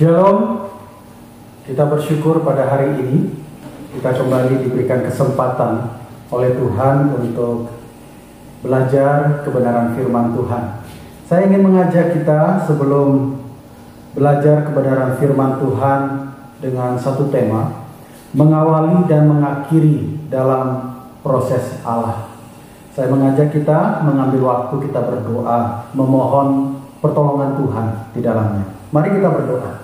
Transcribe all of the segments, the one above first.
Shalom, kita bersyukur pada hari ini kita kembali diberikan kesempatan oleh Tuhan untuk belajar kebenaran firman Tuhan. Saya ingin mengajak kita sebelum belajar kebenaran firman Tuhan dengan satu tema, mengawali dan mengakhiri dalam proses Allah. Saya mengajak kita mengambil waktu kita berdoa, memohon pertolongan Tuhan di dalamnya. Mari kita berdoa.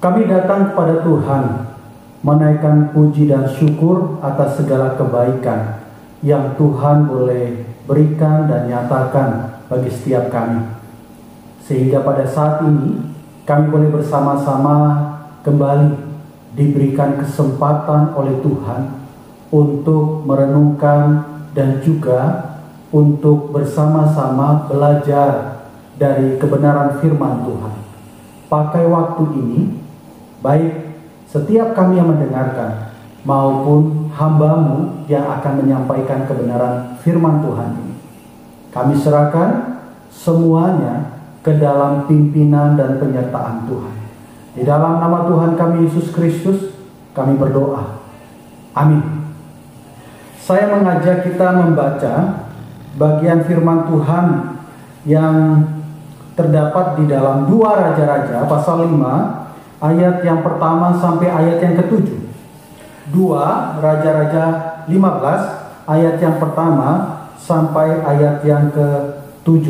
Kami datang kepada Tuhan, menaikkan puji dan syukur atas segala kebaikan yang Tuhan boleh berikan dan nyatakan bagi setiap kami. Sehingga pada saat ini kami boleh bersama-sama kembali diberikan kesempatan oleh Tuhan untuk merenungkan dan juga untuk bersama-sama belajar dari kebenaran firman Tuhan. Pakai waktu ini, baik setiap kami yang mendengarkan maupun hamba-Mu yang akan menyampaikan kebenaran firman Tuhan ini. Kami serahkan semuanya ke dalam pimpinan dan penyertaan Tuhan. Di dalam nama Tuhan kami Yesus Kristus, kami berdoa. Amin. Saya mengajak kita membaca bagian firman Tuhan yang terdapat di dalam 2 Raja-Raja pasal 5 ayat yang pertama sampai ayat yang ke-7. 2 Raja-Raja 15 ayat yang pertama sampai ayat yang ke-7.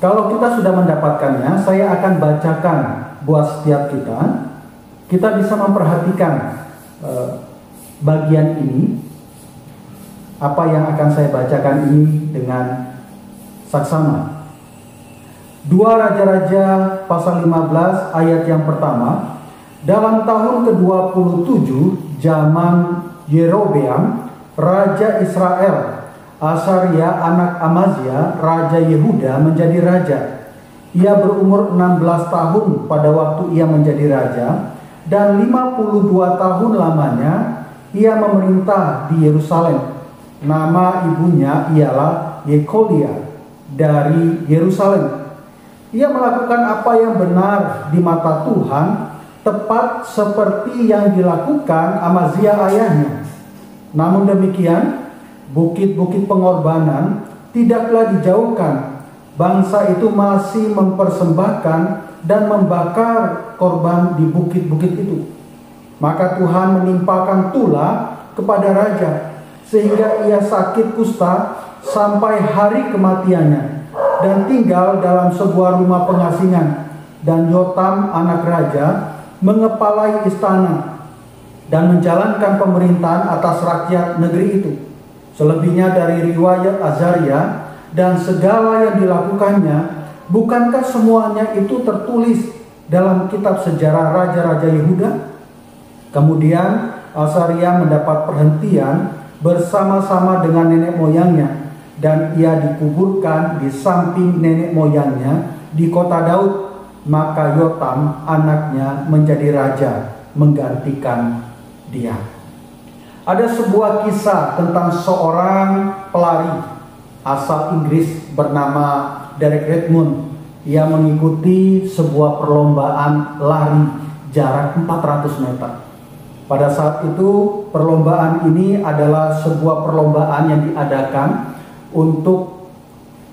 Kalau kita sudah mendapatkannya, saya akan bacakan buat setiap kita. Kita bisa memperhatikan bagian ini. Apa yang akan saya bacakan ini dengan saksama. 2 Raja-Raja pasal 15 ayat yang pertama. Dalam tahun ke-27 zaman Yerobeam Raja Israel, Asaria anak Amazia Raja Yehuda menjadi raja. Ia berumur 16 tahun pada waktu ia menjadi raja, dan 52 tahun lamanya ia memerintah di Yerusalem. Nama ibunya ialah Yekolia dari Yerusalem. Ia melakukan apa yang benar di mata Tuhan, tepat seperti yang dilakukan Amazia ayahnya. Namun demikian, bukit-bukit pengorbanan tidaklah dijauhkan. Bangsa itu masih mempersembahkan dan membakar korban di bukit-bukit itu. Maka Tuhan menimpakan tula kepada raja, sehingga ia sakit kusta sampai hari kematiannya, dan tinggal dalam sebuah rumah pengasingan. Dan Yotam anak raja mengepalai istana dan menjalankan pemerintahan atas rakyat negeri itu. Selebihnya dari riwayat Azaria dan segala yang dilakukannya, bukankah semuanya itu tertulis dalam kitab sejarah Raja-Raja Yehuda? Kemudian Azaria mendapat perhentian bersama-sama dengan nenek moyangnya, dan ia dikuburkan di samping nenek moyangnya di kota Daud. Maka Yotam anaknya menjadi raja menggantikan dia. Ada sebuah kisah tentang seorang pelari asal Inggris bernama Derek Redmond. Ia mengikuti sebuah perlombaan lari jarak 400 meter. Pada saat itu perlombaan ini adalah sebuah perlombaan yang diadakan untuk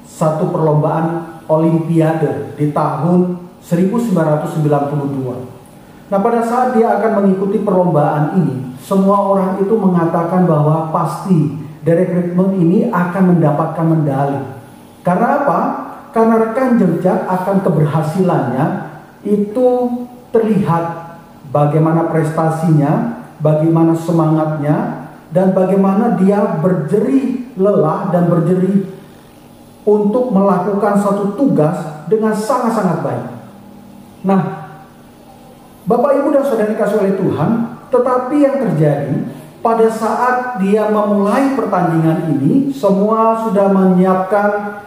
satu perlombaan olimpiade di tahun 1992. Nah, pada saat dia akan mengikuti perlombaan ini, semua orang itu mengatakan bahwa pasti Derek Redmond ini akan mendapatkan medali. Karena apa? Karena rekam jejak akan keberhasilannya itu terlihat bagaimana prestasinya, bagaimana semangatnya, dan bagaimana dia berjerih lelah dan berjerih untuk melakukan satu tugas dengan sangat-sangat baik. Nah, Bapak Ibu dan Saudara dikasih oleh Tuhan, tetapi yang terjadi pada saat dia memulai pertandingan ini, semua sudah menyiapkan,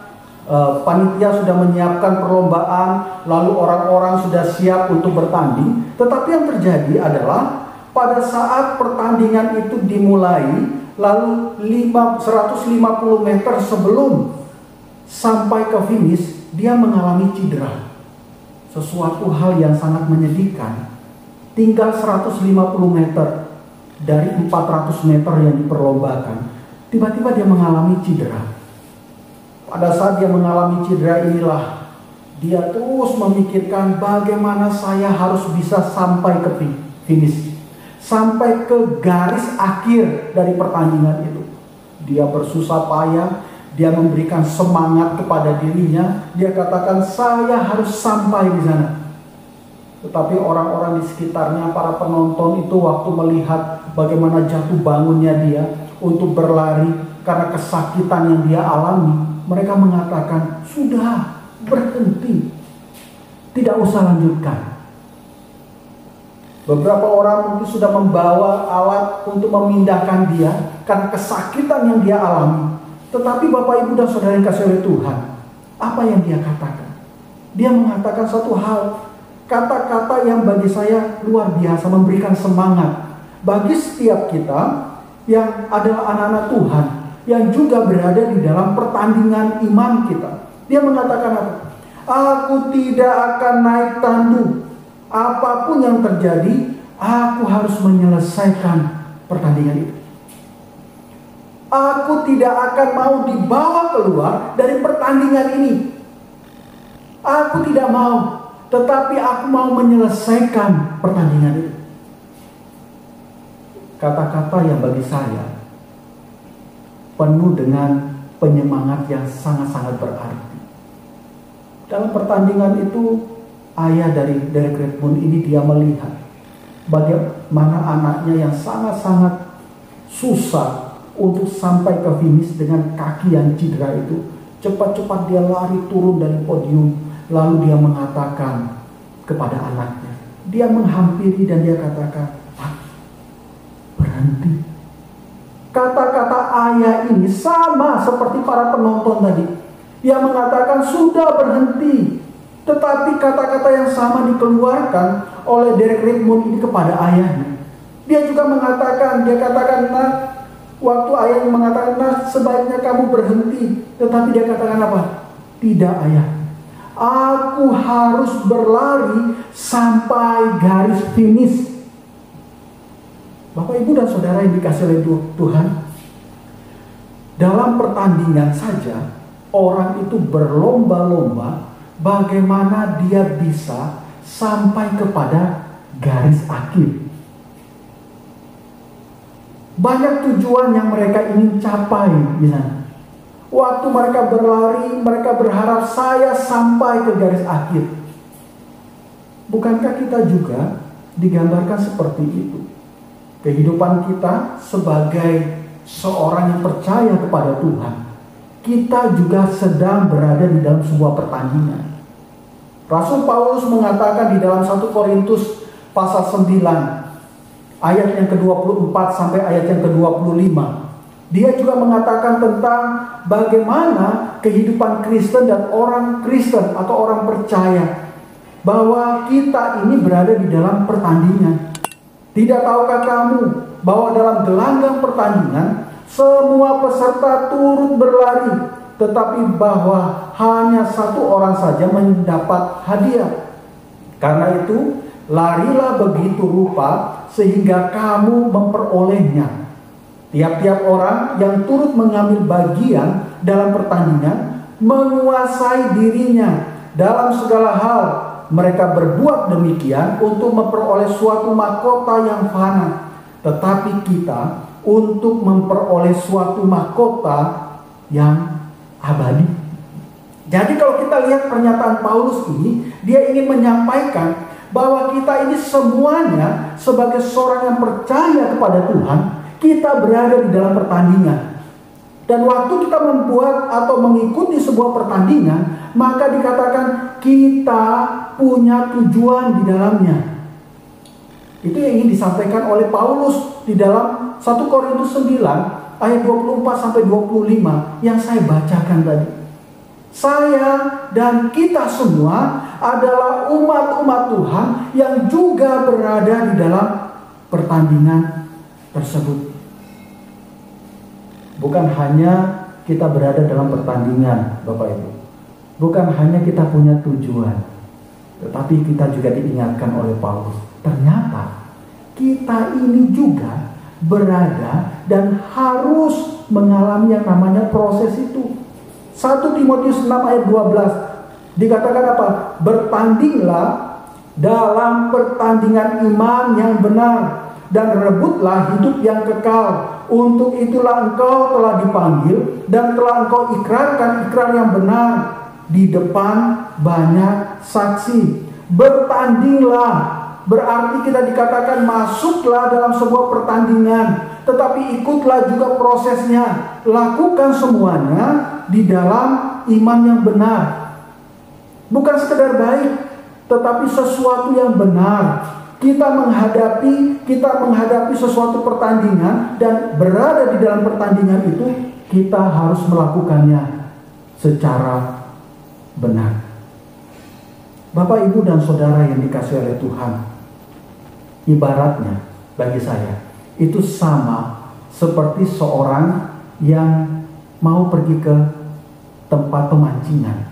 panitia sudah menyiapkan perlombaan, lalu orang-orang sudah siap untuk bertanding. Tetapi yang terjadi adalah pada saat pertandingan itu dimulai, lalu 150 meter sebelum sampai ke finish, dia mengalami cedera. sesuatu hal yang sangat menyedihkan. Tinggal 150 meter dari 400 meter yang diperlombakan, tiba-tiba dia mengalami cedera. Pada saat dia mengalami cedera inilah dia terus memikirkan bagaimana saya harus bisa sampai ke finish, sampai ke garis akhir dari pertandingan itu. Dia bersusah payah, dia memberikan semangat kepada dirinya. Dia katakan, saya harus sampai di sana. Tetapi orang-orang di sekitarnya, para penonton itu waktu melihat bagaimana jatuh bangunnya dia untuk berlari karena kesakitan yang dia alami, mereka mengatakan, sudah, berhenti, tidak usah lanjutkan. Beberapa orang mungkin sudah membawa alat untuk memindahkan dia karena kesakitan yang dia alami. Tetapi Bapak, Ibu, dan Saudara yang kasih oleh Tuhan, apa yang dia katakan? Dia mengatakan satu hal, kata-kata yang bagi saya luar biasa, memberikan semangat bagi setiap kita yang adalah anak-anak Tuhan, yang juga berada di dalam pertandingan iman kita. Dia mengatakan apa? Aku tidak akan naik tanduk. Apapun yang terjadi, aku harus menyelesaikan pertandingan itu. Aku tidak akan mau dibawa keluar dari pertandingan ini. Aku tidak mau, tetapi aku mau menyelesaikan pertandingan itu. Kata-kata yang bagi saya penuh dengan penyemangat yang sangat-sangat berarti. Dalam pertandingan itu, ayah dari Derek Redmond ini dia melihat bagaimana anaknya yang sangat-sangat susah untuk sampai ke finish dengan kaki yang cedera itu. Cepat-cepat dia lari turun dari podium, lalu dia mengatakan kepada anaknya, dia menghampiri dan dia katakan, Pak, berhenti. Kata-kata ayah ini sama seperti para penonton tadi. Dia mengatakan sudah berhenti. Tetapi kata-kata yang sama dikeluarkan oleh Derek Redmond ini kepada ayahnya. Dia juga mengatakan, dia katakan, nah, waktu ayahnya mengatakan, nah, sebaiknya kamu berhenti. Tetapi dia katakan apa? Tidak, ayah. Aku harus berlari sampai garis finish. Bapak, Ibu, dan Saudara yang dikasih oleh Tuhan, dalam pertandingan saja orang itu berlomba-lomba bagaimana dia bisa sampai kepada garis akhir. Banyak tujuan yang mereka ingin capai di sana. Waktu mereka berlari, mereka berharap saya sampai ke garis akhir. Bukankah kita juga digambarkan seperti itu? Kehidupan kita sebagai seorang yang percaya kepada Tuhan, kita juga sedang berada di dalam sebuah pertandingan. Rasul Paulus mengatakan di dalam 1 Korintus pasal 9 ayat yang ke-24 sampai ayat yang ke-25. Dia juga mengatakan tentang bagaimana kehidupan Kristen dan orang Kristen atau orang percaya, bahwa kita ini berada di dalam pertandingan. Tidak tahukah kamu bahwa dalam gelanggang pertandingan semua peserta turut berlari, tetapi bahwa hanya satu orang saja mendapat hadiah. Karena itu, larilah begitu rupa sehingga kamu memperolehnya. Tiap-tiap orang yang turut mengambil bagian dalam pertandingan menguasai dirinya dalam segala hal. Mereka berbuat demikian untuk memperoleh suatu mahkota yang fana, tetapi kita untuk memperoleh suatu mahkota yang abadi. Jadi kalau kita lihat pernyataan Paulus ini, dia ingin menyampaikan bahwa kita ini semuanya sebagai seorang yang percaya kepada Tuhan, kita berada di dalam pertandingan. Dan waktu kita membuat atau mengikuti sebuah pertandingan, maka dikatakan kita punya tujuan di dalamnya. Itu yang ingin disampaikan oleh Paulus di dalam 1 Korintus 9 ayat 24 sampai 25 yang saya bacakan tadi. Saya dan kita semua adalah umat-umat Tuhan yang juga berada di dalam pertandingan tersebut. Bukan hanya kita berada dalam pertandingan, Bapak Ibu. Bukan hanya kita punya tujuan. Tetapi kita juga diingatkan oleh Paulus, ternyata kita ini juga berada dan harus mengalami yang namanya proses itu. 1 Timotius 6 ayat 12 dikatakan apa? Bertandinglah dalam pertandingan iman yang benar dan rebutlah hidup yang kekal. Untuk itulah engkau telah dipanggil dan telah engkau ikrarkan ikrar yang benar di depan banyak saksi. Bertandinglah berarti kita dikatakan masuklah dalam sebuah pertandingan, tetapi ikutlah juga prosesnya. Lakukan semuanya di dalam iman yang benar. Bukan sekedar baik, tetapi sesuatu yang benar. Kita menghadapi sesuatu pertandingan dan berada di dalam pertandingan itu, kita harus melakukannya secara benar. Bapak, Ibu, dan Saudara yang dikasihi oleh Tuhan, ibaratnya bagi saya itu sama seperti seorang yang mau pergi ke tempat pemancingan.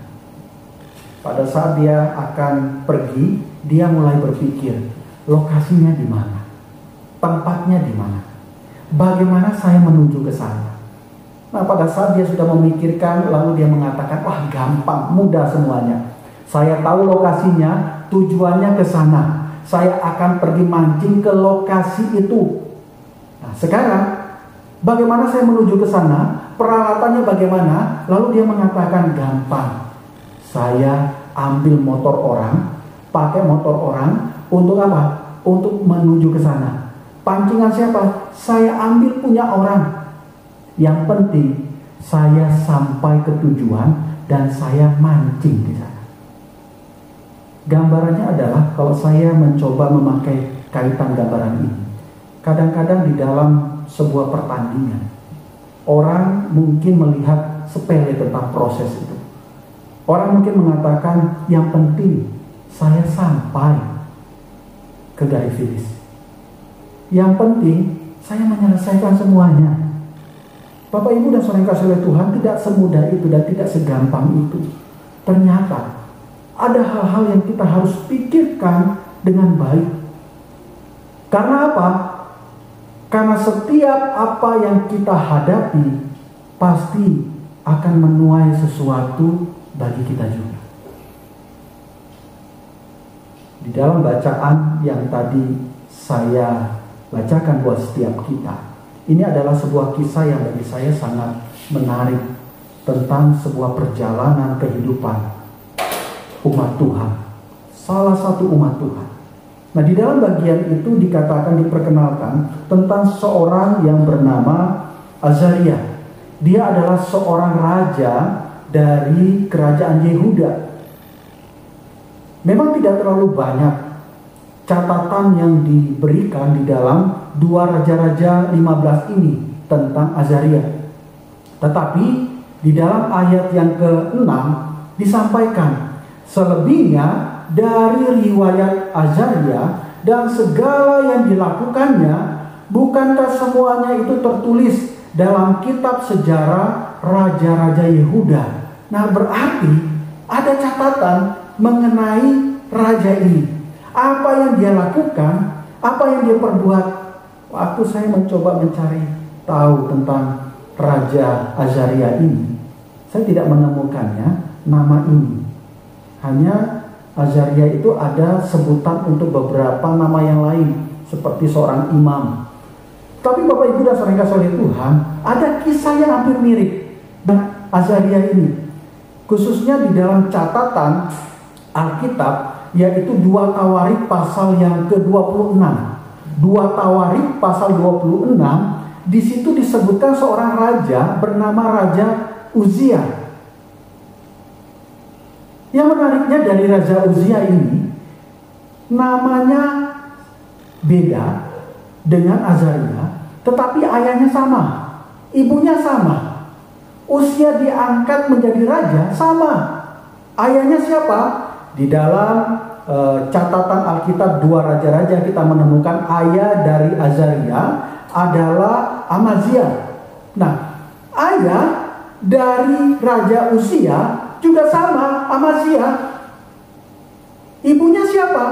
Pada saat dia akan pergi, dia mulai berpikir, lokasinya di mana? Tempatnya di mana? Bagaimana saya menuju ke sana? Nah, pada saat dia sudah memikirkan, lalu dia mengatakan, wah gampang, mudah semuanya. Saya tahu lokasinya, tujuannya ke sana. Saya akan pergi mancing ke lokasi itu. Nah, sekarang bagaimana saya menuju ke sana? Peralatannya bagaimana? Lalu dia mengatakan, gampang. Saya ambil motor orang, pakai motor orang, untuk apa? Untuk menuju ke sana. Pancingan siapa? Saya ambil punya orang. Yang penting saya sampai ke tujuan dan saya mancing di sana. Gambarannya adalah kalau saya mencoba memakai kaitan gambaran ini. Kadang-kadang di dalam sebuah pertandingan, orang mungkin melihat sepele tentang proses itu. Orang mungkin mengatakan yang penting saya sampai ke garis finish. Yang penting saya menyelesaikan semuanya. Bapak, Ibu, dan Saudara yang kasih oleh Tuhan, tidak semudah itu dan tidak segampang itu. Ternyata ada hal-hal yang kita harus pikirkan dengan baik. Karena apa? Karena setiap apa yang kita hadapi pasti akan menuai sesuatu bagi kita juga. Di dalam bacaan yang tadi saya bacakan buat setiap kita, ini adalah sebuah kisah yang bagi saya sangat menarik tentang sebuah perjalanan kehidupan umat Tuhan, salah satu umat Tuhan. Nah, di dalam bagian itu diperkenalkan tentang seorang yang bernama Azaria. Dia adalah seorang raja dari kerajaan Yehuda. Memang tidak terlalu banyak catatan yang diberikan di dalam 2 Raja-Raja 15 ini tentang Azaria. Tetapi di dalam ayat yang ke-6 disampaikan, selebihnya dari riwayat Azaria dan segala yang dilakukannya, bukankah semuanya itu tertulis dalam kitab sejarah Raja-Raja Yehuda? Nah, berarti ada catatan mengenai raja ini. Apa yang dia lakukan, apa yang dia perbuat. Waktu saya mencoba mencari tahu tentang Raja Azaria ini, saya tidak menemukannya nama ini. Hanya Azaria itu ada sebutan untuk beberapa nama yang lain, seperti seorang imam. Tapi Bapak, Ibu, dan Saudara yang kasih oleh Tuhan, ada kisah yang hampir mirip dengan Azaria ini. Khususnya di dalam catatan Alkitab, yaitu 2 Tawarik pasal yang ke-26. 2 Tawarik pasal 26, di situ disebutkan seorang raja bernama Raja Uzia. Yang menariknya dari Raja Uzia ini, namanya beda dengan Azaria, tetapi ayahnya sama, ibunya sama. Usia diangkat menjadi raja sama. Ayahnya siapa? Di dalam catatan Alkitab 2 Raja-Raja kita menemukan ayah dari Azaria adalah Amazia. Nah, ayah dari Raja Uzia juga sama, Amazia. Ibunya siapa?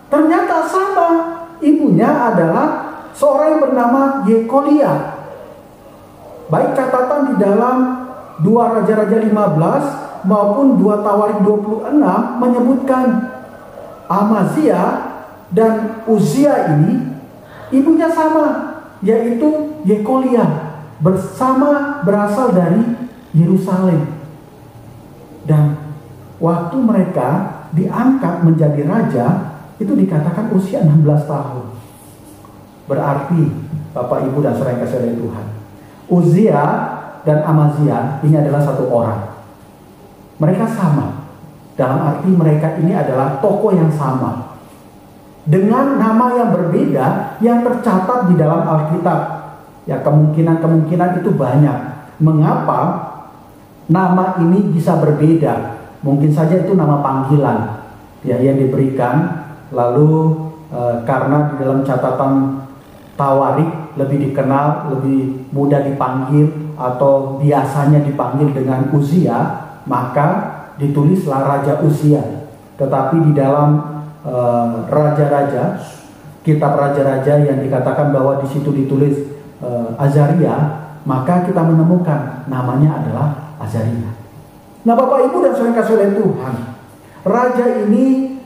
Ternyata sama. Ibunya adalah seorang yang bernama Yekolia. Baik catatan di dalam 2 Raja-Raja 15 maupun 2 Tawarik 26 menyebutkan Amazia dan Uzia ini ibunya sama, yaitu Yekolia, bersama berasal dari Yerusalem. Dan waktu mereka diangkat menjadi raja, itu dikatakan usia 16 tahun. Berarti Bapak Ibu dan saudara yang kasih oleh Tuhan, Uzia dan Amazia ini adalah satu orang. Mereka sama, dalam arti mereka ini adalah tokoh yang sama, dengan nama yang berbeda yang tercatat di dalam Alkitab. Ya, kemungkinan itu banyak. Mengapa nama ini bisa berbeda? Mungkin saja itu nama panggilan ya yang diberikan. Lalu karena di dalam catatan Tawarik lebih dikenal, lebih mudah dipanggil, atau biasanya dipanggil dengan Uzia, maka ditulislah Raja Uzia. Tetapi di dalam raja-raja, kitab raja-raja yang dikatakan bahwa di situ ditulis Azaria, maka kita menemukan namanya adalah Azaria. Nah, Bapak Ibu dan saudara yang kasih oleh Tuhan, raja ini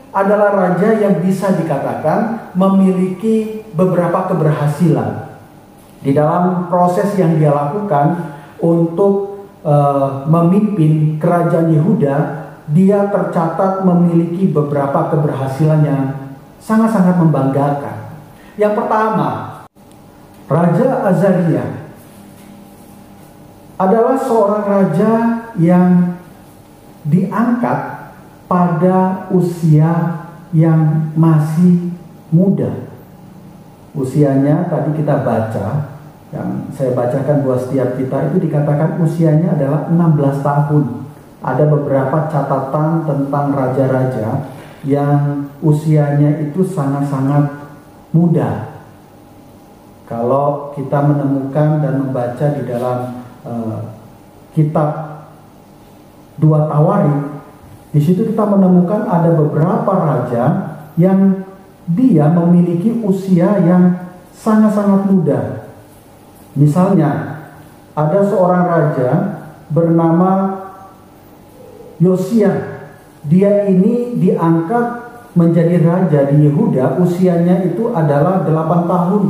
adalah raja yang bisa dikatakan memiliki beberapa keberhasilan di dalam proses yang dia lakukan untuk memimpin kerajaan Yehuda. Dia tercatat memiliki beberapa keberhasilan yang sangat-sangat membanggakan. Yang pertama, Raja Azaria adalah seorang raja yang diangkat pada usia yang masih muda. Usianya tadi kita baca, yang saya bacakan buat setiap kita, itu dikatakan usianya adalah 16 tahun. Ada beberapa catatan tentang raja-raja yang usianya itu sangat-sangat muda. Kalau kita menemukan dan membaca di dalam kitab 2 Tawarik, di situ kita menemukan ada beberapa raja yang dia memiliki usia yang sangat-sangat muda. Misalnya, ada seorang raja bernama Yosia. Dia ini diangkat menjadi raja di Yehuda, usianya itu adalah 8 tahun.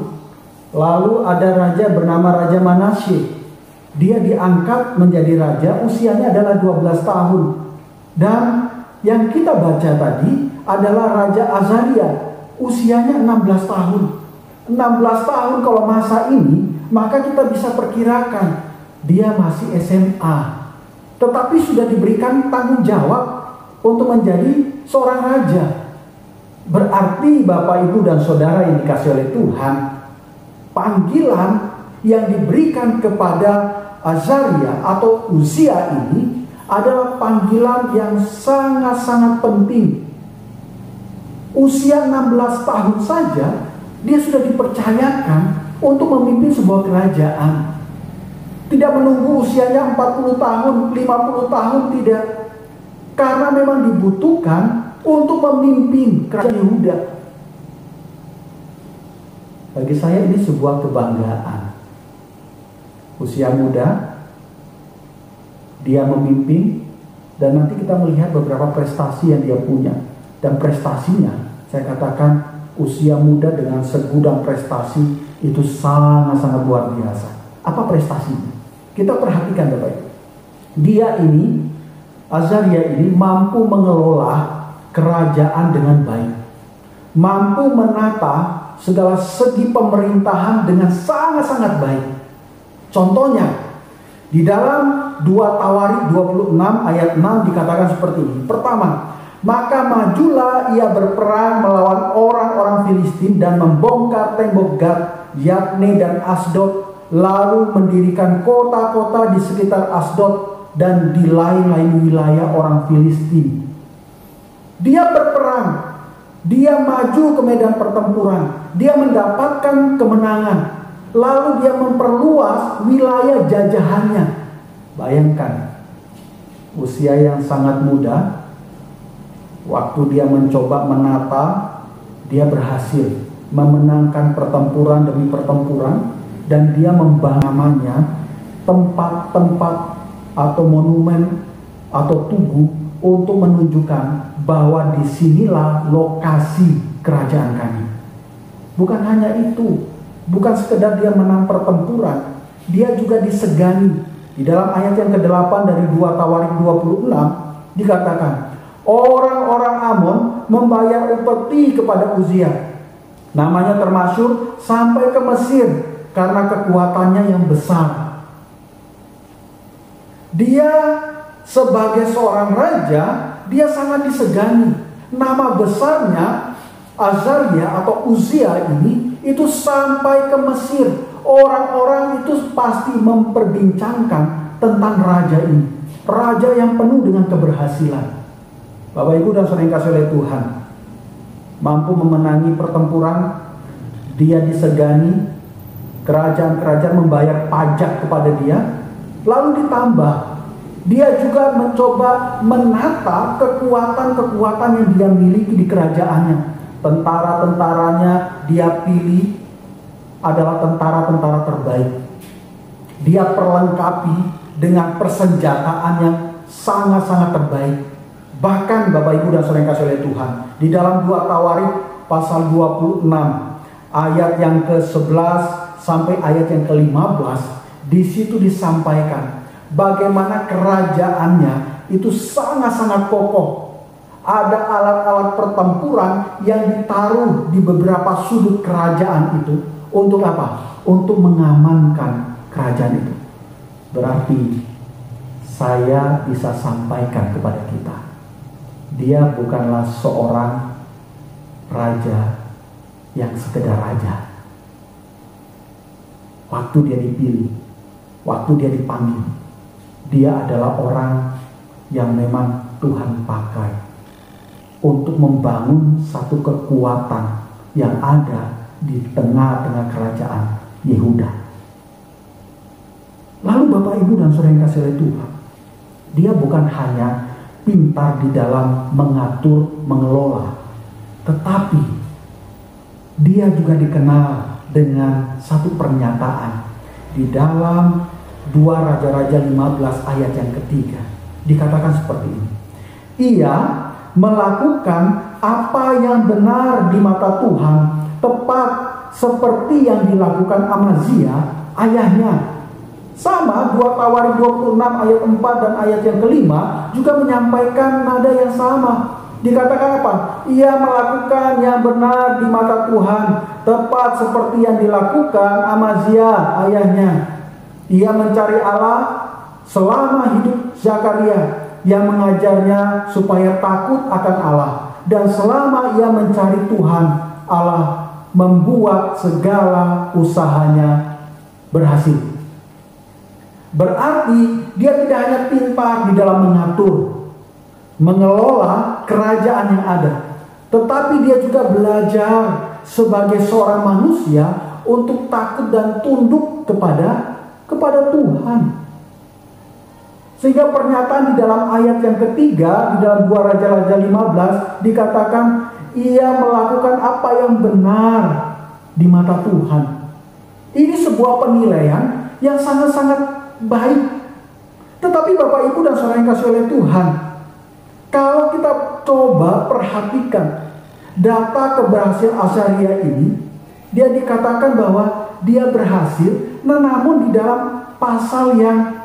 Lalu ada raja bernama Raja Manasye. Dia diangkat menjadi raja, usianya adalah 12 tahun. Dan yang kita baca tadi adalah Raja Azaria, usianya 16 tahun. 16 tahun kalau masa ini, maka kita bisa perkirakan dia masih SMA. Tetapi sudah diberikan tanggung jawab untuk menjadi seorang raja. Berarti Bapak, Ibu, dan Saudara yang dikasih oleh Tuhan, panggilan yang diberikan kepada Azaria atau Uzia ini adalah panggilan yang sangat-sangat penting. Usia 16 tahun saja dia sudah dipercayakan untuk memimpin sebuah kerajaan. Tidak menunggu usianya 40 tahun, 50 tahun, tidak. Karena memang dibutuhkan untuk memimpin kerajaan Yehuda. Bagi saya ini sebuah kebanggaan. Usia muda, dia memimpin, dan nanti kita melihat beberapa prestasi yang dia punya. Dan prestasinya, saya katakan usia muda dengan segudang prestasi itu sangat-sangat luar biasa. Apa prestasinya? Kita perhatikan Bapak Ibu. Dia ini, Azaria ini mampu mengelola kerajaan dengan baik. Mampu menata segala segi pemerintahan dengan sangat-sangat baik. Contohnya, di dalam 2 Tawarik 26 ayat 6 dikatakan seperti ini. Pertama, maka majulah ia berperang melawan orang-orang Filistin dan membongkar tembok Gad, Yabne, dan Asdod, lalu mendirikan kota-kota di sekitar Asdod dan di lain-lain wilayah orang Filistin. Dia berperang, dia maju ke medan pertempuran, dia mendapatkan kemenangan, lalu dia memperluas wilayah jajahannya. Bayangkan, usia yang sangat muda, Waktu dia mencoba menata, dia berhasil memenangkan pertempuran demi pertempuran, dan dia membangun namanya tempat-tempat atau monumen atau tugu untuk menunjukkan bahwa disinilah lokasi kerajaan kami. Bukan hanya itu, bukan sekedar dia menang pertempuran, dia juga disegani. Di dalam ayat yang ke-8 dari 2 Tawarik 26 dikatakan, orang-orang Amon membayar upeti kepada Uzia. Namanya termasyhur sampai ke Mesir karena kekuatannya yang besar. Dia sebagai seorang raja, dia sangat disegani. Nama besarnya Azaria atau Uzia ini itu sampai ke Mesir. Orang-orang itu pasti memperbincangkan tentang raja ini. Raja yang penuh dengan keberhasilan. Bapak Ibu dan saudara yang kasih oleh Tuhan, mampu memenangi pertempuran, dia disegani, kerajaan-kerajaan membayar pajak kepada dia, lalu ditambah, dia juga mencoba menata kekuatan-kekuatan yang dia miliki di kerajaannya. Tentara-tentaranya dia pilih adalah tentara-tentara terbaik. Dia perlengkapi dengan persenjataan yang sangat-sangat terbaik. Bahkan Bapak Ibu dan saudara yang kasih oleh Tuhan, di dalam 2 Tawarik pasal 26 ayat yang ke-11 sampai ayat yang ke-15, di situ disampaikan bagaimana kerajaannya itu sangat-sangat kokoh. Ada alat-alat pertempuran yang ditaruh di beberapa sudut kerajaan itu. Untuk apa? Untuk mengamankan kerajaan itu. Berarti saya bisa sampaikan kepada kita, dia bukanlah seorang raja yang sekedar raja. Waktu dia dipilih, waktu dia dipanggil, dia adalah orang yang memang Tuhan pakai untuk membangun satu kekuatan yang ada di tengah-tengah kerajaan Yehuda. Lalu Bapak Ibu dan saudara yang kasih oleh Tuhan, dia bukan hanya pintar di dalam mengatur, mengelola, tetapi dia juga dikenal dengan satu pernyataan. Di dalam 2 Raja-Raja 15 ayat yang ketiga dikatakan seperti ini. Ia melakukan apa yang benar di mata Tuhan, tepat seperti yang dilakukan Amazia ayahnya. Sama 2 Tawarik 26 ayat 4 dan ayat yang kelima juga menyampaikan nada yang sama. Dikatakan apa? Ia melakukan yang benar di mata Tuhan, tepat seperti yang dilakukan Amazia ayahnya. Ia mencari Allah selama hidup Zakaria, yang mengajarnya supaya takut akan Allah. Dan selama ia mencari Tuhan, Allah membuat segala usahanya berhasil. Berarti dia tidak hanya pintar di dalam mengatur, mengelola kerajaan yang ada, tetapi dia juga belajar sebagai seorang manusia untuk takut dan tunduk kepada Tuhan. Sehingga pernyataan di dalam ayat yang ketiga, di dalam 2 Raja-Raja 15 dikatakan ia melakukan apa yang benar di mata Tuhan. Ini sebuah penilaian yang sangat-sangat baik. Tetapi Bapak Ibu dan saudara yang kasih oleh Tuhan, kalau kita coba perhatikan data keberhasilan Azaria ini, dia dikatakan bahwa dia berhasil, namun di dalam pasal yang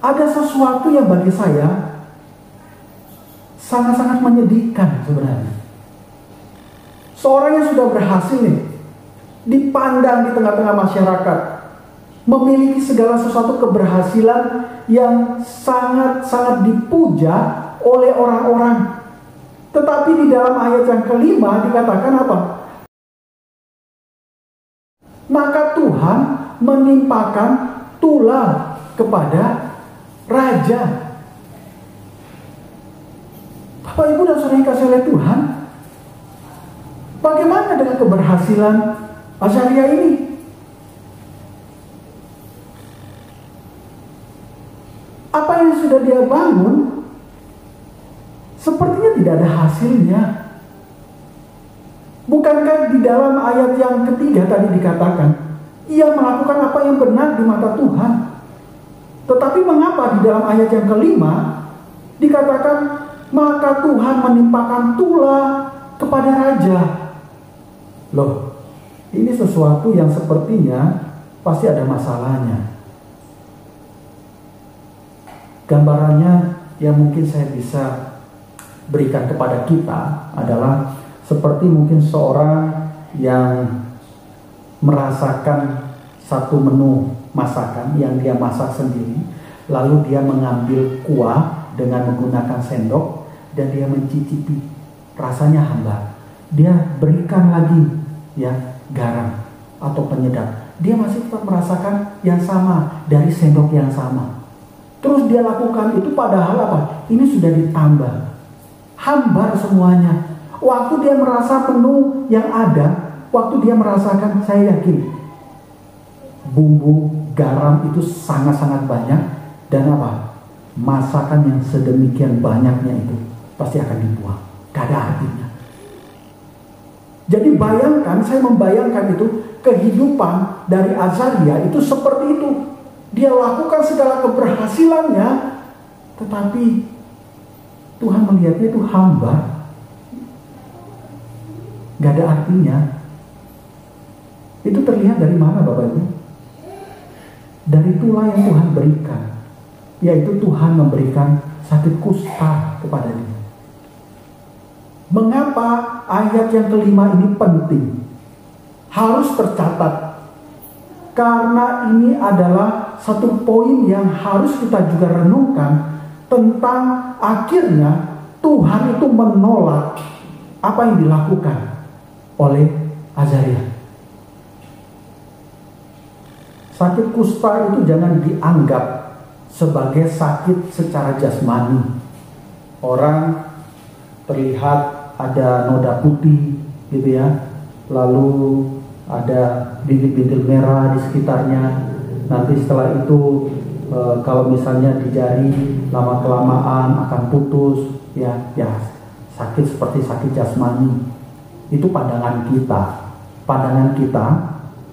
ada sesuatu yang bagi saya sangat-sangat menyedihkan sebenarnya. Seorang yang sudah berhasil nih, dipandang di tengah-tengah masyarakat, memiliki segala sesuatu keberhasilan yang sangat-sangat dipuja oleh orang-orang. Tetapi di dalam ayat yang kelima dikatakan apa? Maka Tuhan menimpakan tulah kepada raja. Bapak Ibu dan saudara yang kasih oleh Tuhan, bagaimana dengan keberhasilan Azaria ini? Apa yang sudah dia dia bangun, sepertinya tidak ada hasilnya. Bukankah di dalam ayat yang ketiga tadi dikatakan, ia melakukan apa yang benar di mata Tuhan? Tetapi mengapa di dalam ayat yang kelima dikatakan, maka Tuhan menimpakan tulah kepada raja? Loh, ini sesuatu yang sepertinya pasti ada masalahnya. Gambarannya yang mungkin saya bisa berikan kepada kita adalah seperti mungkin seorang yang merasakan satu menu masakan yang dia masak sendiri, lalu dia mengambil kuah dengan menggunakan sendok dan dia mencicipi, rasanya hambar. Dia berikan lagi garam atau penyedap, dia masih tetap merasakan yang sama dari sendok yang sama. Terus dia lakukan itu, padahal apa? Ini sudah ditambah, hambar semuanya. Waktu dia merasa menu yang ada, waktu dia merasakan, saya yakin bumbu garam itu sangat-sangat banyak, dan apa? Masakan yang sedemikian banyaknya itu pasti akan dibuang, gak ada artinya. Jadi bayangkan, saya membayangkan itu kehidupan dari Azaria itu seperti itu. Dia lakukan segala keberhasilannya, tetapi Tuhan melihatnya itu hambar, gak ada artinya. Itu terlihat dari mana Bapak Ibu? Dari tulah yang Tuhan berikan, yaitu Tuhan memberikan sakit kusta kepada dia. Mengapa ayat yang kelima ini penting? Harus tercatat. Karena ini adalah satu poin yang harus kita juga renungkan tentang akhirnya Tuhan itu menolak apa yang dilakukan oleh Azaria. Sakit kusta itu jangan dianggap sebagai sakit secara jasmani. Orang terlihat ada noda putih gitu ya, lalu ada bintik-bintik merah di sekitarnya. Nanti setelah itu kalau misalnya di jari lama-kelamaan akan putus, ya sakit seperti sakit jasmani. Itu pandangan kita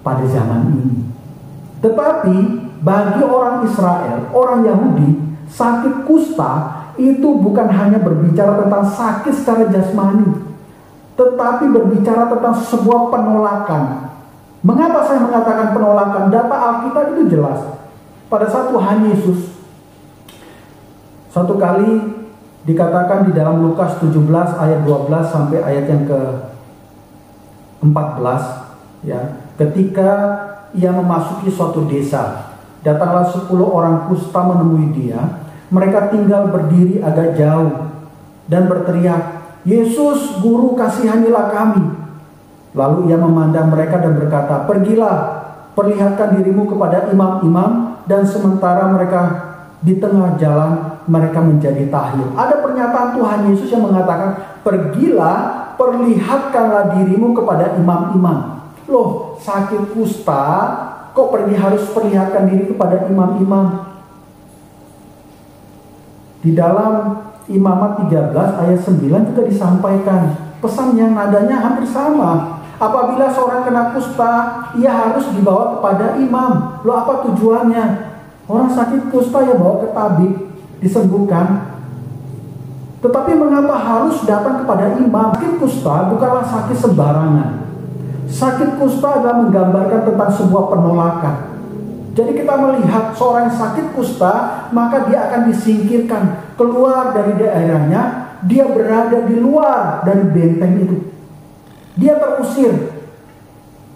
pada zaman ini. Tetapi bagi orang Israel, orang Yahudi, sakit kusta itu bukan hanya berbicara tentang sakit secara jasmani, tetapi berbicara tentang sebuah penolakan. Mengapa saya mengatakan penolakan? Data Alkitab itu jelas. Pada saat Tuhan Yesus satu kali dikatakan di dalam Lukas 17 ayat 12 sampai ayat yang ke-14, ya, ketika ia memasuki suatu desa, datanglah 10 orang kusta menemui dia. Mereka tinggal berdiri agak jauh dan berteriak, "Yesus, Guru, kasihanilah kami." Lalu ia memandang mereka dan berkata, "Pergilah, perlihatkan dirimu kepada imam-imam." Dan sementara mereka di tengah jalan, mereka menjadi tahlil. Ada pernyataan Tuhan Yesus yang mengatakan, "Pergilah, perlihatkanlah dirimu kepada imam-imam." Loh, sakit kusta kok harus perlihatkan diri kepada imam-imam? Di dalam Imamat 13 ayat 9 juga disampaikan pesan yang nadanya hampir sama. Apabila seorang kena kusta, ia harus dibawa kepada imam. Loh, apa tujuannya? Orang sakit kusta ya bawa ke tabib, disembuhkan. Tetapi mengapa harus datang kepada imam? Sakit kusta bukanlah sakit sembarangan. Sakit kusta adalah menggambarkan tentang sebuah penolakan. Jadi kita melihat seorang yang sakit kusta, maka dia akan disingkirkan keluar dari daerahnya. Dia berada di luar dari benteng itu. Dia terusir.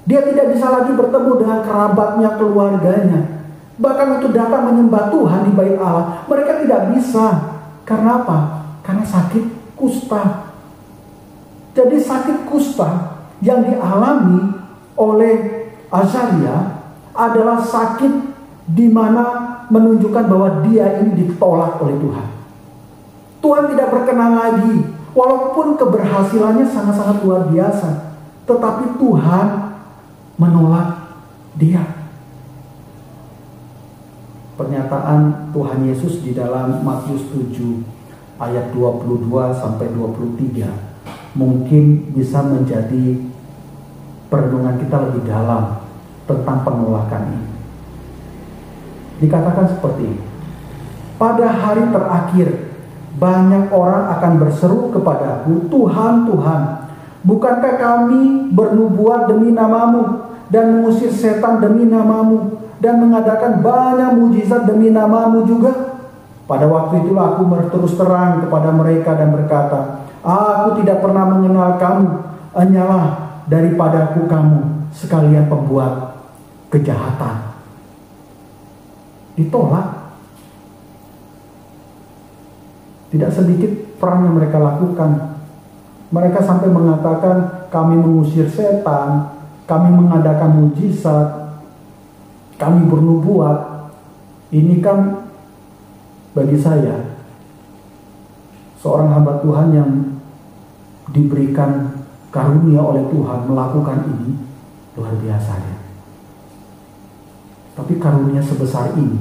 Dia tidak bisa lagi bertemu dengan kerabatnya, keluarganya. Bahkan untuk datang menyembah Tuhan di bait Allah, mereka tidak bisa. Karena apa? Karena sakit kusta. Jadi sakit kusta yang dialami oleh Azaria adalah sakit di mana menunjukkan bahwa dia ini ditolak oleh Tuhan. Tuhan tidak berkenan lagi, walaupun keberhasilannya sangat-sangat luar biasa, tetapi Tuhan menolak dia. pernyataan Tuhan Yesus di dalam Matius 7 ayat 22 sampai 23 mungkin bisa menjadi perenungan kita lebih dalam tentang penolakan ini. Dikatakan seperti ini. Pada hari terakhir banyak orang akan berseru kepadaku, Tuhan, Tuhan, bukankah kami bernubuat demi namamu dan mengusir setan demi namamu dan mengadakan banyak mujizat demi namamu juga? Pada waktu itulah aku berterus terang kepada mereka dan berkata, aku tidak pernah mengenal kamu, hanyalah daripadaku kamu sekalian pembuat kejahatan. Ditolak. Tidak sedikit perang yang mereka lakukan. Mereka sampai mengatakan kami mengusir setan, kami mengadakan mujizat, kami bernubuat. Ini kan bagi saya seorang hamba Tuhan yang diberikan karunia oleh Tuhan melakukan ini luar biasa ya. Tapi karunia sebesar ini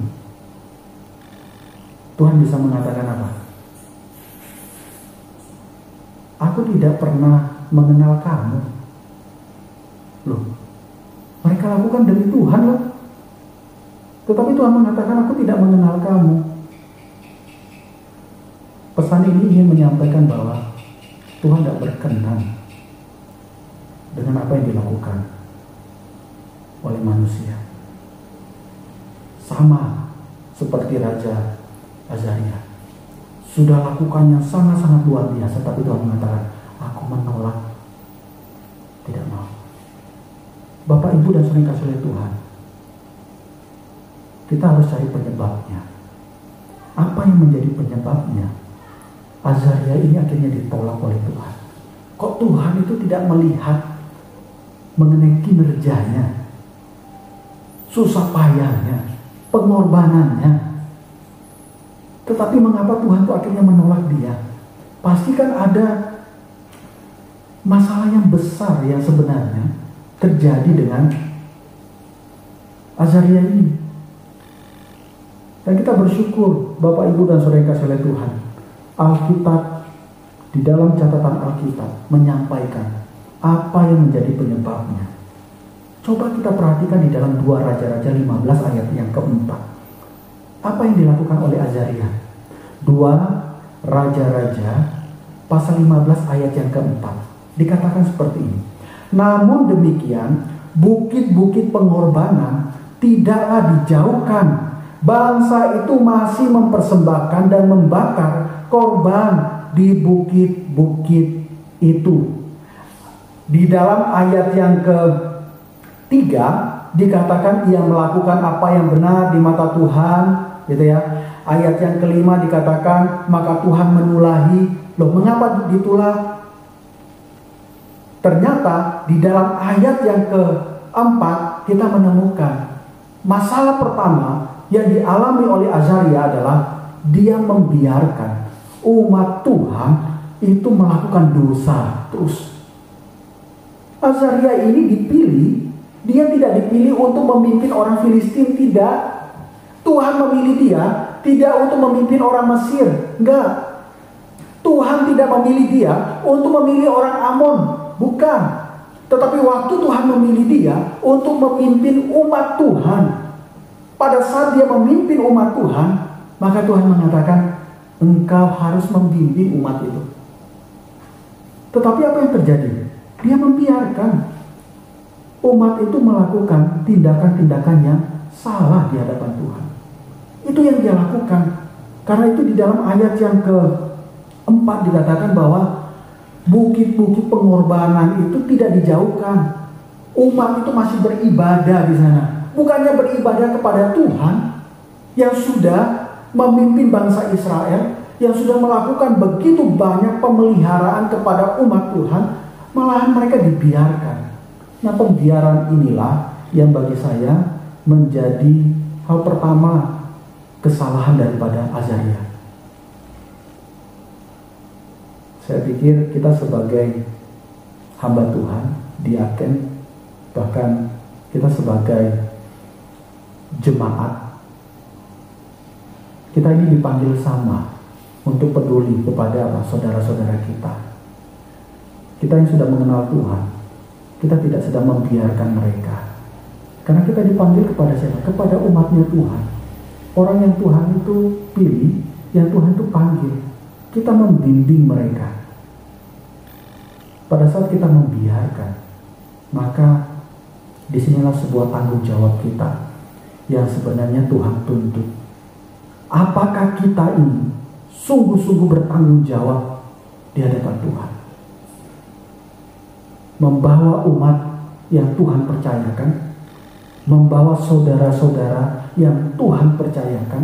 Tuhan bisa mengatakan apa? Aku tidak pernah mengenal kamu. Loh, mereka lakukan demi Tuhan loh. Tetapi Tuhan mengatakan aku tidak mengenal kamu. Pesan ini ingin menyampaikan bahwa Tuhan tidak berkenan dengan apa yang dilakukan oleh manusia. Sama seperti Raja Azaria. Sudah lakukan yang sangat-sangat luar biasa, tapi Tuhan mengatakan, aku menolak, tidak mau. Bapak, Ibu, dan saudara kasih oleh Tuhan, kita harus cari penyebabnya. Apa yang menjadi penyebabnya? Azaria ini akhirnya ditolak oleh Tuhan. Kok Tuhan itu tidak melihat mengenai kinerjanya, susah payahnya, pengorbanannya? Tetapi mengapa Tuhan itu akhirnya menolak dia? Pasti kan ada masalah yang besar yang sebenarnya terjadi dengan Azaria ini. Dan kita bersyukur Bapak, Ibu, dan saudara yang kasih oleh Tuhan, Alkitab di dalam catatan Alkitab menyampaikan apa yang menjadi penyebabnya. Coba kita perhatikan di dalam 2 Raja-Raja 15 ayat yang keempat. Apa yang dilakukan oleh Azaria? 2 Raja-Raja pasal 15 ayat yang keempat. Dikatakan seperti ini. Namun demikian, bukit-bukit pengorbanan tidaklah dijauhkan. Bangsa itu masih mempersembahkan dan membakar korban di bukit-bukit itu. Di dalam ayat yang ketiga dikatakan ia melakukan apa yang benar di mata Tuhan, gitu ya. Ayat yang kelima dikatakan maka Tuhan menulahi. Loh, mengapa ditulah? Ternyata di dalam ayat yang keempat kita menemukan masalah pertama yang dialami oleh Azaria adalah dia membiarkan umat Tuhan itu melakukan dosa terus. Azaria ini dipilih, dia tidak dipilih untuk memimpin orang Filistin, tidak. Tuhan memilih dia tidak untuk memimpin orang Mesir, enggak. Tuhan tidak memilih dia untuk memilih orang Amon, bukan. Tetapi waktu Tuhan memilih dia untuk memimpin umat Tuhan, pada saat dia memimpin umat Tuhan, maka Tuhan mengatakan, engkau harus membimbing umat itu. Tetapi apa yang terjadi? Dia membiarkan umat itu melakukan tindakan-tindakan yang salah di hadapan Tuhan. Itu yang dia lakukan. Karena itu di dalam ayat yang keempat dikatakan bahwa bukit-bukit pengorbanan itu tidak dijauhkan. Umat itu masih beribadah di sana. Bukannya beribadah kepada Tuhan yang sudah memimpin bangsa Israel, yang sudah melakukan begitu banyak pemeliharaan kepada umat Tuhan, malahan mereka dibiarkan. Nah, pembiaran inilah yang bagi saya menjadi hal pertama kesalahan daripada Azaria. Saya pikir kita sebagai hamba Tuhan, diaken, bahkan kita sebagai jemaat, Kita ini dipanggil sama untuk peduli kepada saudara-saudara kita. Kita yang sudah mengenal Tuhan, kita tidak sedang membiarkan mereka. Karena kita dipanggil kepada siapa? Kepada umatnya Tuhan. Orang yang Tuhan itu pilih, yang Tuhan itu panggil. Kita membimbing mereka. Pada saat kita membiarkan, maka disinilah sebuah tanggung jawab kita yang sebenarnya Tuhan tuntut. Apakah kita ini sungguh-sungguh bertanggung jawab di hadapan Tuhan? Membawa umat yang Tuhan percayakan, membawa saudara-saudara yang Tuhan percayakan,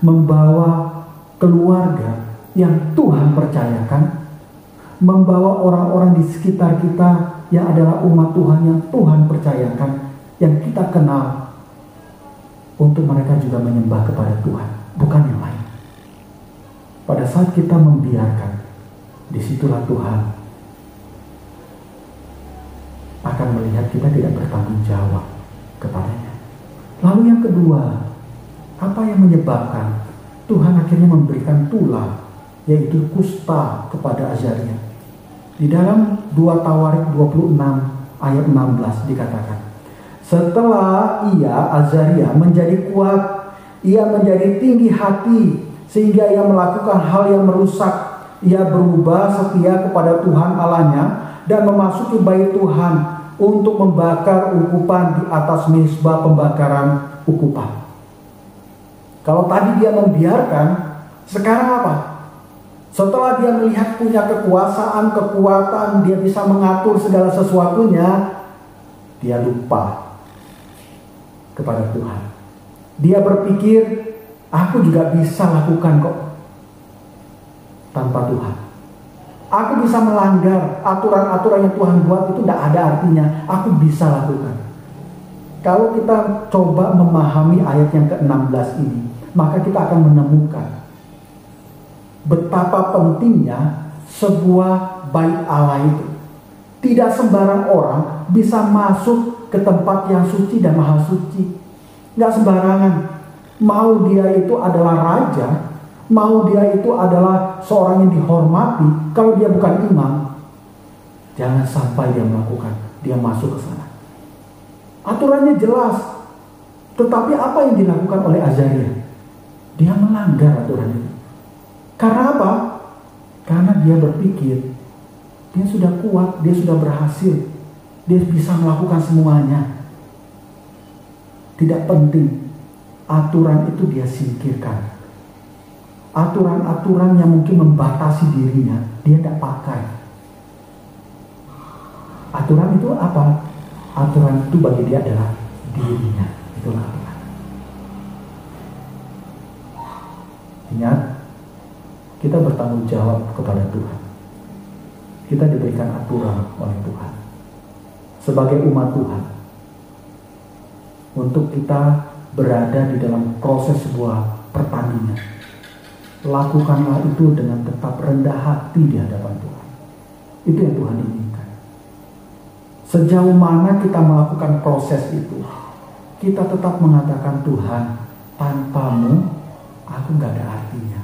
membawa keluarga yang Tuhan percayakan, membawa orang-orang di sekitar kita yang adalah umat Tuhan yang Tuhan percayakan, yang kita kenal, untuk mereka juga menyembah kepada Tuhan, bukan yang lain. Pada saat kita membiarkan, disitulah Tuhan akan melihat kita tidak bertanggung jawab kepadanya. Lalu yang kedua, apa yang menyebabkan Tuhan akhirnya memberikan tulah, yaitu kusta kepada Azaria? Di dalam 2 Tawarik 26 ayat 16 dikatakan, setelah Azaria menjadi kuat, ia menjadi tinggi hati, sehingga ia melakukan hal yang merusak. Ia berubah setia kepada Tuhan Allahnya dan memasuki bait Tuhan untuk membakar ukupan di atas mezbah pembakaran ukupan. Kalau tadi dia membiarkan, sekarang apa? Setelah dia melihat punya kekuasaan, kekuatan, dia bisa mengatur segala sesuatunya, dia lupa kepada Tuhan. Dia berpikir, aku juga bisa lakukan kok tanpa Tuhan. Aku bisa melanggar aturan-aturan yang Tuhan buat, itu tidak ada artinya. Aku bisa lakukan. Kalau kita coba memahami ayat yang ke-16 ini, maka kita akan menemukan betapa pentingnya sebuah bait Allah itu. Tidak sembarang orang bisa masuk ke tempat yang suci dan maha suci. Nggak sembarangan. Mau dia itu adalah raja, mau dia itu adalah seorang yang dihormati, kalau dia bukan imam, jangan sampai dia melakukan, dia masuk ke sana. Aturannya jelas. Tetapi apa yang dilakukan oleh Azaria? Dia melanggar aturan itu. Karena apa? Karena dia berpikir dia sudah kuat, dia sudah berhasil, dia bisa melakukan semuanya. Tidak penting, aturan itu dia singkirkan. Aturan-aturan yang mungkin membatasi dirinya, dia tidak pakai. Aturan itu apa? Aturan itu bagi dia adalah dirinya. Itulah aturan. Ingat, kita bertanggung jawab kepada Tuhan. Kita diberikan aturan oleh Tuhan sebagai umat Tuhan, untuk kita berada di dalam proses sebuah pertandingan. Lakukanlah itu dengan tetap rendah hati di hadapan Tuhan. Itu yang Tuhan inginkan. Sejauh mana kita melakukan proses itu, kita tetap mengatakan, Tuhan, tanpamu aku gak ada artinya.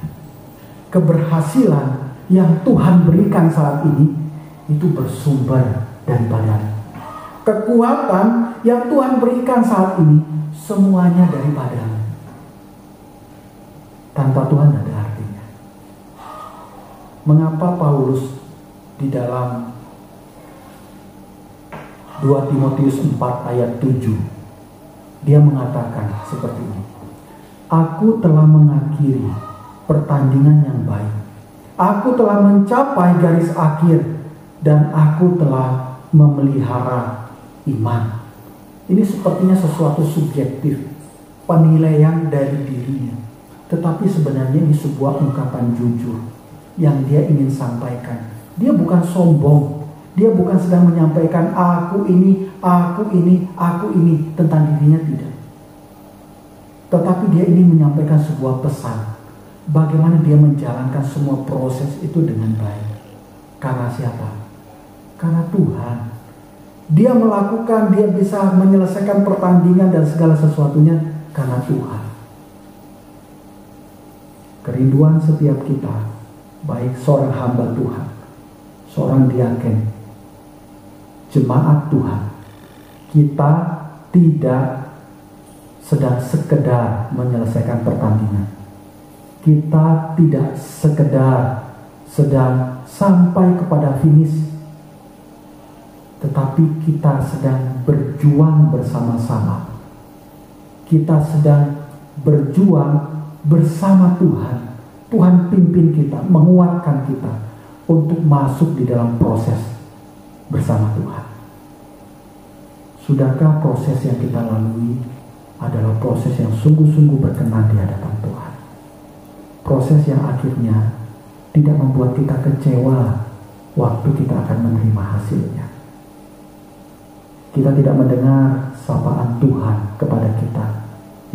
Keberhasilan yang Tuhan berikan saat ini itu bersumber daripada kekuatan yang Tuhan berikan saat ini, semuanya daripada. Tanpa Tuhan tidak ada artinya. Mengapa Paulus di dalam 2 Timotius 4 ayat 7 dia mengatakan seperti ini, aku telah mengakhiri pertandingan yang baik, aku telah mencapai garis akhir, dan aku telah memelihara iman. Ini sepertinya sesuatu subjektif, penilaian dari dirinya. Tetapi sebenarnya ini sebuah ungkapan jujur yang dia ingin sampaikan. Dia bukan sombong. Dia bukan sedang menyampaikan aku ini tentang dirinya, tidak. Tetapi dia ingin menyampaikan sebuah pesan. Bagaimana dia menjalankan semua proses itu dengan baik. Karena siapa? Karena Tuhan. Dia melakukan, dia bisa menyelesaikan pertandingan dan segala sesuatunya karena Tuhan. kerinduan setiap kita, baik seorang hamba Tuhan, seorang diaken, jemaat Tuhan, kita tidak sedang sekedar menyelesaikan pertandingan. Kita tidak sekedar sedang sampai kepada finish, tetapi kita sedang berjuang bersama-sama. Kita sedang berjuang bersama Tuhan. Tuhan pimpin kita, menguatkan kita untuk masuk di dalam proses bersama Tuhan. Sudahkah proses yang kita lalui adalah proses yang sungguh-sungguh berkenan di hadapan Tuhan? Proses yang akhirnya tidak membuat kita kecewa waktu kita akan menerima hasilnya. Kita tidak mendengar sapaan Tuhan kepada kita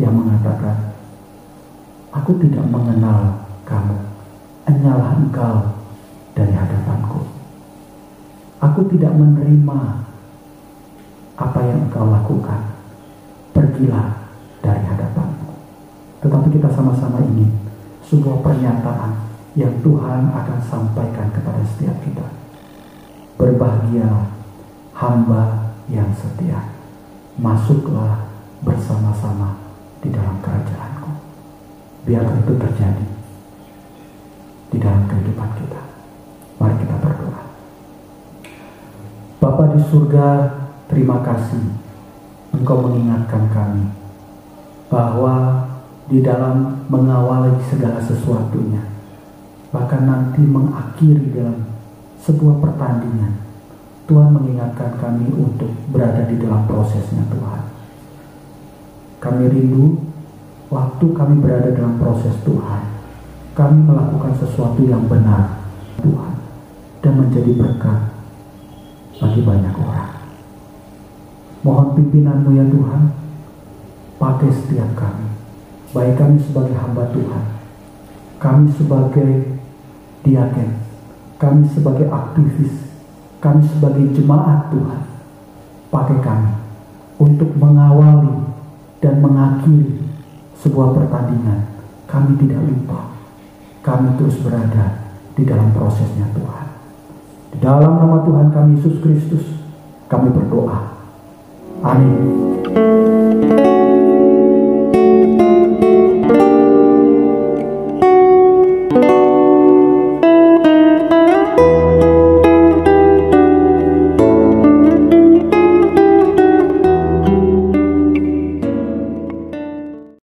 yang mengatakan, "Aku tidak mengenal kamu, enyalah engkau dari hadapanku. Aku tidak menerima apa yang engkau lakukan, pergilah dari hadapanku." Tetapi kita sama-sama ingin sebuah pernyataan yang Tuhan akan sampaikan kepada setiap kita. Berbahagia hamba yang setia, masuklah bersama-sama di dalam kerajaanku. Biar itu terjadi di dalam kehidupan kita. Mari kita berdoa. Bapa di surga, terima kasih Engkau mengingatkan kami bahwa di dalam mengawali segala sesuatunya, bahkan nanti mengakhiri dalam sebuah pertandingan, Tuhan mengingatkan kami untuk berada di dalam prosesnya Tuhan. Kami rindu waktu kami berada dalam proses Tuhan, kami melakukan sesuatu yang benar Tuhan dan menjadi berkat bagi banyak orang. Mohon pimpinan-Mu ya Tuhan, pakai setiap kami, baik kami sebagai hamba Tuhan, kami sebagai diaken, kami sebagai aktivis, kami sebagai jemaat Tuhan. Pakai kami untuk mengawali dan mengakhiri sebuah pertandingan. Kami tidak lupa, kami terus berada di dalam prosesnya Tuhan. Di dalam nama Tuhan kami Yesus Kristus, kami berdoa. Amin.